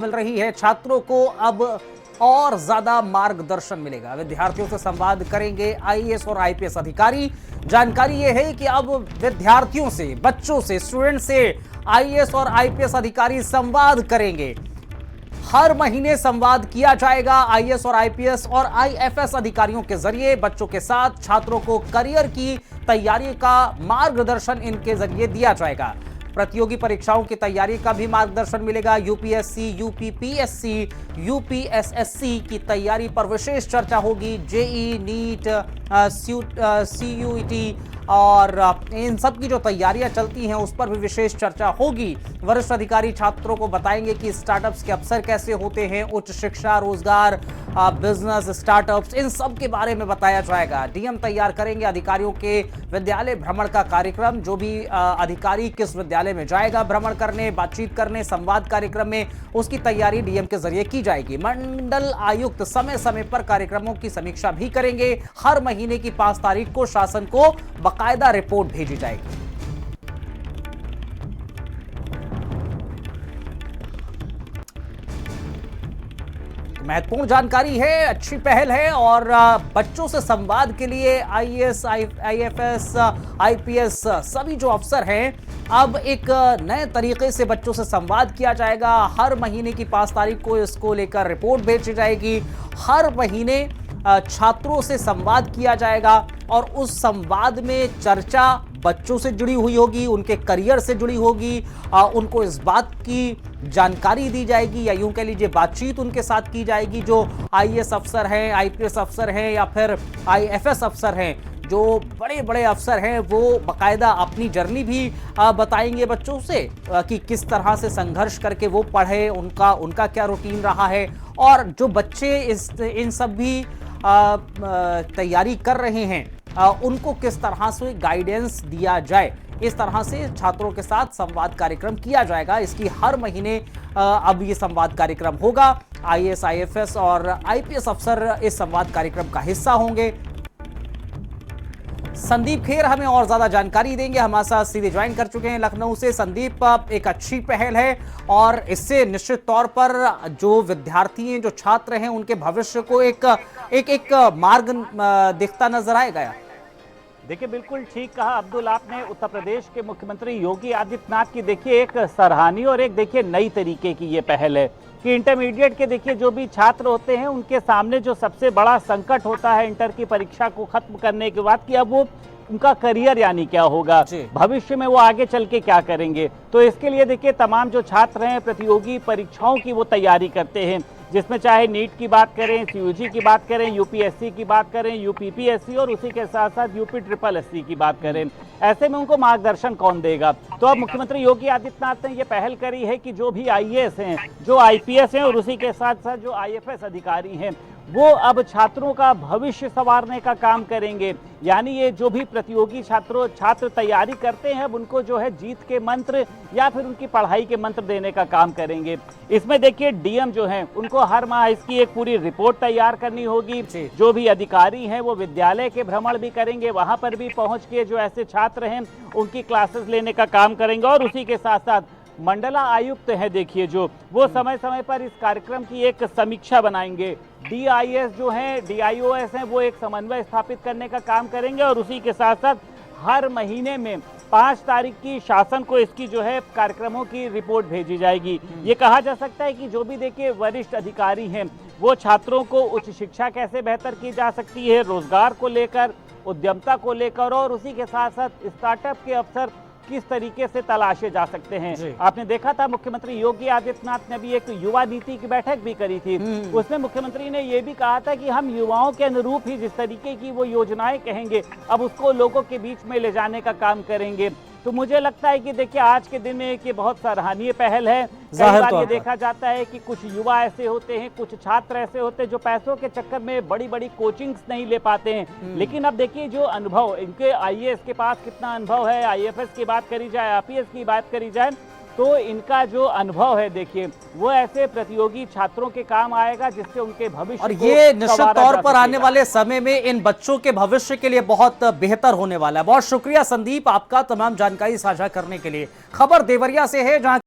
मिल रही है। छात्रों को अब और ज्यादा मार्गदर्शन मिलेगा। विद्यार्थियों से संवाद करेंगे आईएएस और आईपीएस अधिकारी। जानकारी यह है कि अब विद्यार्थियों से, बच्चों से, स्टूडेंट से आईएएस और आईपीएस अधिकारी संवाद करेंगे। हर महीने संवाद किया जाएगा आईएएस और आईपीएस और आईएफएस अधिकारियों के जरिए। बच्चों के साथ छात्रों को करियर की तैयारी का मार्गदर्शन इनके जरिए दिया जाएगा। प्रतियोगी परीक्षाओं की तैयारी का भी मार्गदर्शन मिलेगा। यूपीएससी, यूपीपीएससी, यूपीएसएससी की तैयारी पर विशेष चर्चा होगी। जेई, नीट, सीयूईटी और इन सब की जो तैयारियां चलती हैं उस पर भी विशेष चर्चा होगी। वरिष्ठ अधिकारी छात्रों को बताएंगे कि स्टार्टअप्स के अवसर कैसे होते हैं, उच्च शिक्षा, रोजगार, बिजनेस, स्टार्टअप्स, इन सब के बारे में बताया जाएगा। डीएम तैयार करेंगे अधिकारियों के विद्यालय भ्रमण का कार्यक्रम। जो भी अधिकारी किस विद्यालय में जाएगा भ्रमण करने, बातचीत करने, संवाद कार्यक्रम में, उसकी तैयारी डीएम के जरिए की जाएगी। मंडल आयुक्त समय समय पर कार्यक्रमों की समीक्षा भी करेंगे। हर महीने की 5 तारीख को शासन को बाकायदा रिपोर्ट भेजी जाएगी। महत्वपूर्ण जानकारी है, अच्छी पहल है और बच्चों से संवाद के लिए आईएएस, आईएफएस, आईपीएस सभी जो अफसर हैं, अब एक नए तरीके से बच्चों से संवाद किया जाएगा। हर महीने की 5 तारीख को इसको लेकर रिपोर्ट भेजी जाएगी। हर महीने छात्रों से संवाद किया जाएगा और उस संवाद में चर्चा बच्चों से जुड़ी हुई होगी, उनके करियर से जुड़ी होगी। उनको इस बात की जानकारी दी जाएगी या यूं कह लीजिए बातचीत उनके साथ की जाएगी जो आईएएस अफसर हैं, आईपीएस अफसर हैं या फिर आईएफएस अफसर हैं। जो बड़े बड़े अफसर हैं वो बाकायदा अपनी जर्नी भी बताएंगे बच्चों से कि किस तरह से संघर्ष करके वो पढ़े, उनका क्या रूटीन रहा है। और जो बच्चे इन सब भी तैयारी कर रहे हैं उनको किस तरह से गाइडेंस दिया जाए, इस तरह से छात्रों के साथ संवाद कार्यक्रम किया जाएगा। इसकी हर महीने अब ये संवाद कार्यक्रम होगा। आईएएस, आईएफएस और आईपीएस अफसर इस संवाद कार्यक्रम का हिस्सा होंगे। संदीप खेर हमें और ज्यादा जानकारी देंगे, हमारे साथ सीधे ज्वाइन कर चुके हैं लखनऊ से। संदीप, एक अच्छी पहल है और इससे निश्चित तौर पर जो विद्यार्थी हैं, जो छात्र हैं, उनके भविष्य को एक मार्ग दिखता नजर आएगा। देखिए, बिल्कुल ठीक कहा अब्दुल आपने। उत्तर प्रदेश के मुख्यमंत्री योगी आदित्यनाथ की देखिए एक सराहनीय और एक देखिए नई तरीके की ये पहल है कि इंटरमीडिएट के देखिए जो भी छात्र होते हैं उनके सामने जो सबसे बड़ा संकट होता है इंटर की परीक्षा को खत्म करने के बाद कि अब वो उनका करियर यानी क्या होगा, भविष्य में वो आगे चल के क्या करेंगे। तो इसके लिए देखिए तमाम जो छात्र हैं प्रतियोगी परीक्षाओं की वो तैयारी करते हैं, जिसमें चाहे नीट की बात करें, सीयूजी की बात करें, यूपीएससी की बात करें, यूपीपीएससी और उसी के साथ साथ यूपीएससी की बात करें। ऐसे में उनको मार्गदर्शन कौन देगा? तो अब मुख्यमंत्री योगी आदित्यनाथ ने ये पहल करी है कि जो भी आईएएस हैं, जो आईपीएस हैं और उसी के साथ साथ जो आईएफएस अधिकारी हैं वो अब छात्रों का भविष्य संवारने का काम करेंगे। यानी ये जो भी प्रतियोगी छात्र तैयारी करते हैं अब उनको जो है जीत के मंत्र या फिर उनकी पढ़ाई के मंत्र देने का काम करेंगे। इसमें देखिए डीएम जो हैं उनको हर माह इसकी एक पूरी रिपोर्ट तैयार करनी होगी। जो भी अधिकारी हैं वो विद्यालय के भ्रमण भी करेंगे, वहां पर भी पहुंच के जो ऐसे छात्र हैं उनकी क्लासेस लेने का काम करेंगे। और उसी के साथ साथ मंडला आयुक्त है देखिए जो वो समय समय पर इस कार्यक्रम की एक समीक्षा बनाएंगे। डीआईएस जो हैं, डीआईओएस हैं, वो एक समन्वय स्थापित करने का काम करेंगे। और उसी के साथ साथ हर महीने में 5 तारीख की शासन को इसकी जो है कार्यक्रमों की रिपोर्ट भेजी जाएगी। ये कहा जा सकता है कि जो भी देखिए वरिष्ठ अधिकारी हैं वो छात्रों को उच्च शिक्षा कैसे बेहतर की जा सकती है, रोजगार को लेकर, उद्यमता को लेकर और उसी के साथ साथ स्टार्टअप के अवसर किस तरीके से तलाशे जा सकते हैं। आपने देखा था मुख्यमंत्री योगी आदित्यनाथ ने भी एक युवा नीति की बैठक भी करी थी। उसमें मुख्यमंत्री ने यह भी कहा था कि हम युवाओं के अनुरूप ही जिस तरीके की वो योजनाएं कहेंगे अब उसको लोगों के बीच में ले जाने का काम करेंगे। तो मुझे लगता है कि देखिए आज के दिन में ये बहुत सराहनीय पहल है। कई बार ये देखा जाता है कि कुछ युवा ऐसे होते हैं, कुछ छात्र ऐसे होते हैं जो पैसों के चक्कर में बड़ी बड़ी कोचिंग्स नहीं ले पाते हैं। लेकिन अब देखिए जो अनुभव इनके आईएएस के पास कितना अनुभव है, आईएफएस की बात करी जाए, आईपीएस की बात करी जाए, तो इनका जो अनुभव है देखिए वो ऐसे प्रतियोगी छात्रों के काम आएगा जिससे उनके भविष्य और ये निश्चित तौर पर आने वाले समय में इन बच्चों के भविष्य के लिए बहुत बेहतर होने वाला है। बहुत शुक्रिया संदीप आपका तमाम जानकारी साझा करने के लिए। खबर देवरिया से है जहां